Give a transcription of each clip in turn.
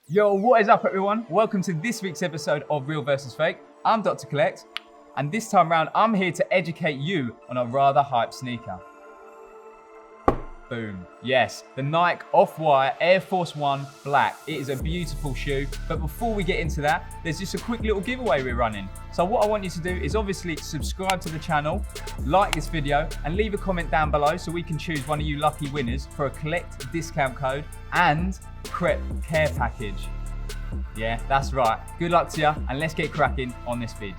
Yo, what is up everyone? Welcome to this week's episode of Real vs Fake. I'm Dr. Klekt, and this time round, I'm here to educate you on a rather hype sneaker. Boom. Yes, the Nike Off-White Air Force 1 Black. It is a beautiful shoe, but before we get into that, there's just a quick little giveaway we're running. So what I want you to do is obviously subscribe to the channel, like this video, and leave a comment down below so we can choose one of you lucky winners for a Klekt discount code and Prep care package. Yeah, that's right. Good luck to you, and let's get cracking on this vid.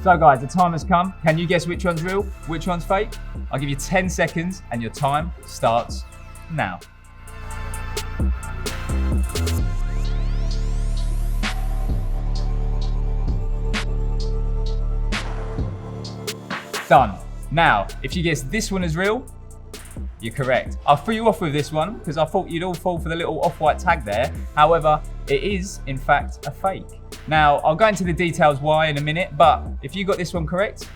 So guys, the time has come. Can you guess which one's real, which one's fake? I'll give you 10 seconds and your time starts now. Done. Now, if you guess this one is real, you're correct. I threw you off with this one because I thought you'd all fall for the little off-white tag there. However, it is, in fact, a fake. Now, I'll go into the details why in a minute, but if you got this one correct,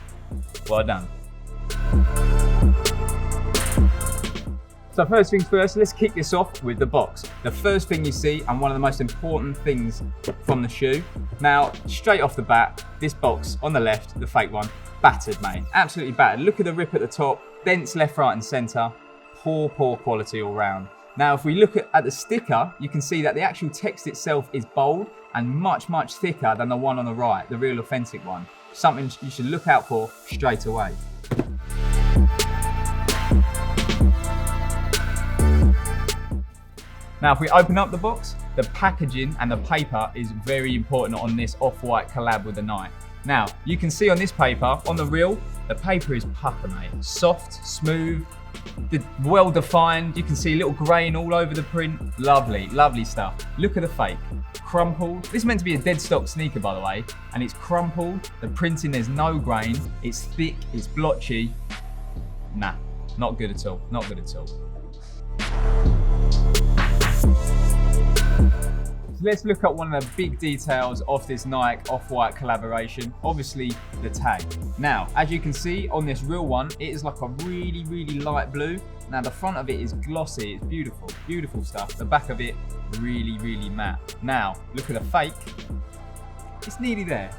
well done. So first things first, let's kick this off with the box. The first thing you see, and one of the most important things from the shoe. Now, straight off the bat, this box on the left, the fake one, battered, mate. Absolutely battered. Look at the rip at the top, dents left, right, and center. Poor quality all round. Now, if we look at the sticker, you can see that the actual text itself is bold and much thicker than the one on the right, the real authentic one. Something you should look out for straight away. Now, if we open up the box, the packaging and the paper is very important on this off-white collab with the Nike. Now, you can see on this paper, on the reel, the paper is pucker, mate. Soft, smooth, well-defined. You can see a little grain all over the print. Lovely stuff. Look at the fake. Crumpled. This is meant to be a dead stock sneaker, by the way, and it's crumpled. The printing, there's no grain. It's thick, it's blotchy. Nah, not good at all. Not good at all. Let's look at one of the big details of this Nike Off-White collaboration, obviously the tag. Now, as you can see on this real one, it is like a really light blue. Now the front of it is glossy, it's beautiful stuff. The back of it, really matte. Now, look at the fake. It's nearly there,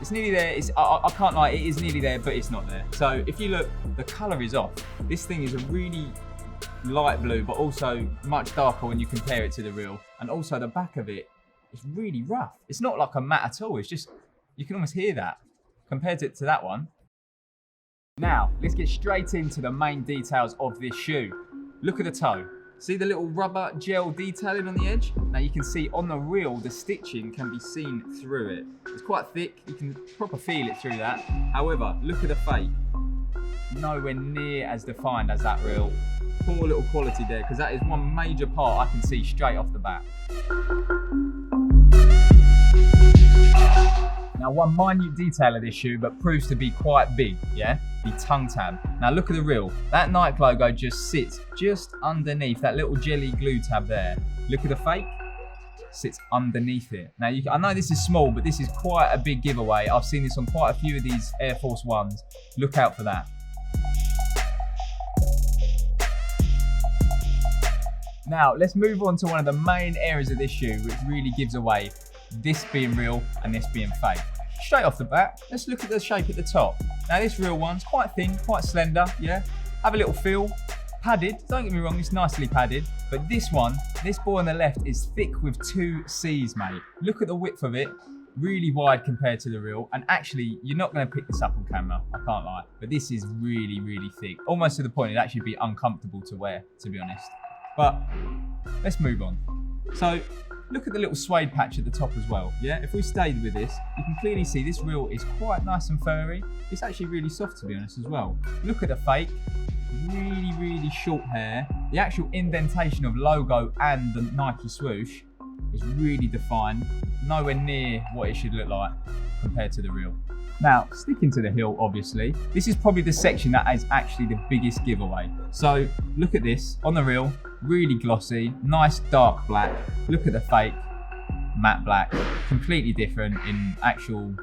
I can't lie, it is nearly there, but it's not there. So if you look, the color is off. This thing is a really light blue, but also much darker when you compare it to the real. And also the back of it, it's really rough. It's not like a matte at all. It's just, you can almost hear that compared to that one. Now, let's get straight into the main details of this shoe. Look at the toe. See the little rubber gel detailing on the edge? Now you can see on the reel, the stitching can be seen through it. It's quite thick. You can proper feel it through that. However, look at the fake. Nowhere near as defined as that reel. Poor little quality there, because that is one major part I can see straight off the bat. Now, one minute detail of this shoe, but proves to be quite big, yeah? The tongue tab. Now look at the reel. That Nike logo just sits just underneath that little jelly glue tab there. Look at the fake, sits underneath it. Now, I know this is small, but this is quite a big giveaway. I've seen this on quite a few of these Air Force 1s. Look out for that. Now, let's move on to one of the main areas of this shoe, which really gives away this being real and this being fake. Straight off the bat, let's look at the shape at the top. Now, this real one's quite thin, quite slender, yeah? Have a little feel. Padded, don't get me wrong, it's nicely padded. But this one, this boy on the left is thick with 2 C's, mate. Look at the width of it, really wide compared to the real. And actually, you're not gonna pick this up on camera, I can't lie. But this is really thick. Almost to the point it'd actually be uncomfortable to wear, to be honest. But let's move on. So look at the little suede patch at the top as well. Yeah, if we stayed with this, you can clearly see this reel is quite nice and furry. It's actually really soft, to be honest, as well. Look at the fake, really short hair. The actual indentation of logo and the Nike swoosh is really defined. Nowhere near what it should look like compared to the real. Now, sticking to the heel, obviously, this is probably the section that is actually the biggest giveaway. So look at this on the reel, really glossy, nice dark black. Look at the fake, matte black, completely different in actual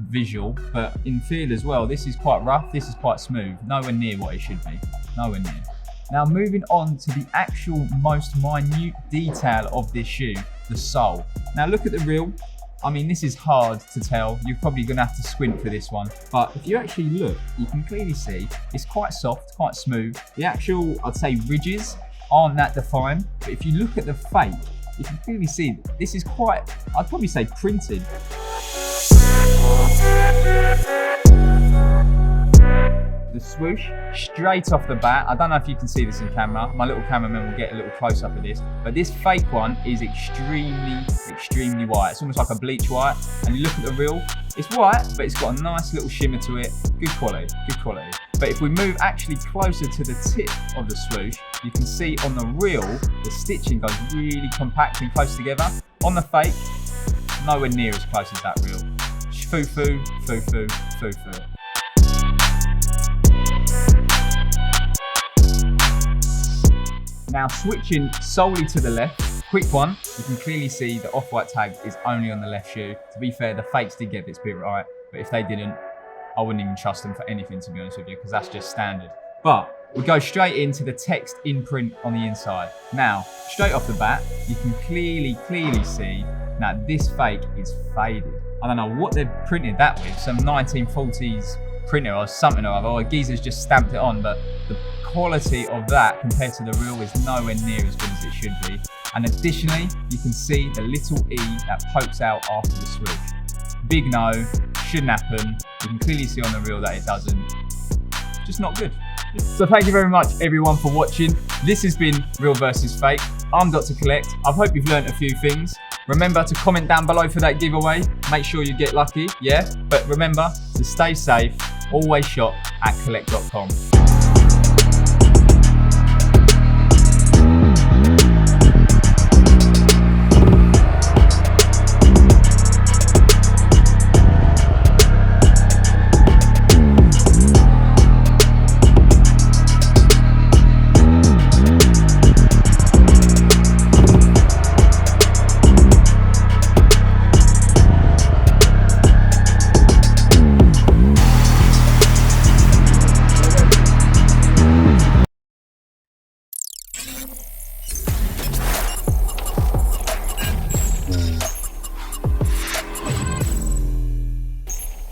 visual, but in feel as well, this is quite rough, this is quite smooth. Nowhere near what it should be, nowhere near. Now moving on to the actual most minute detail of this shoe, the sole. Now look at the reel. I mean, this is hard to tell. You're probably gonna have to squint for this one. But if you actually look, you can clearly see it's quite soft, quite smooth. The actual, I'd say, ridges aren't that defined. But if you look at the fake, you can clearly see this is quite, I'd probably say, printed. The swoosh, straight off the bat. I don't know if you can see this in camera. My little cameraman will get a little close up of this. But this fake one is extremely white. It's almost like a bleach white. And you look at the reel, it's white, but it's got a nice little shimmer to it. Good quality, good quality. But if we move actually closer to the tip of the swoosh, you can see on the reel, the stitching goes really compact and close together. On the fake, nowhere near as close as that reel. Foo-foo, foo-foo, foo-foo. Now switching solely to the left, quick one, you can clearly see the off-white tag is only on the left shoe. To be fair, the fakes did get this bit right, but if they didn't, I wouldn't even trust them for anything, to be honest with you, because that's just standard. But we go straight into the text imprint on the inside. Now, straight off the bat, you can clearly see that this fake is faded. I don't know what they've printed that with, some 1940s printer or something or other, or a geezer's just stamped it on, but the quality of that compared to the real is nowhere near as good as it should be. And additionally, you can see the little E that pokes out after the swoosh. Big no, shouldn't happen. You can clearly see on the reel that it doesn't. Just not good. So thank you very much everyone for watching. This has been Real versus Fake. I'm Dr. Klekt. I hope you've learned a few things. Remember to comment down below for that giveaway. Make sure you get lucky, yeah? But remember to stay safe, always shop at Klekt.com.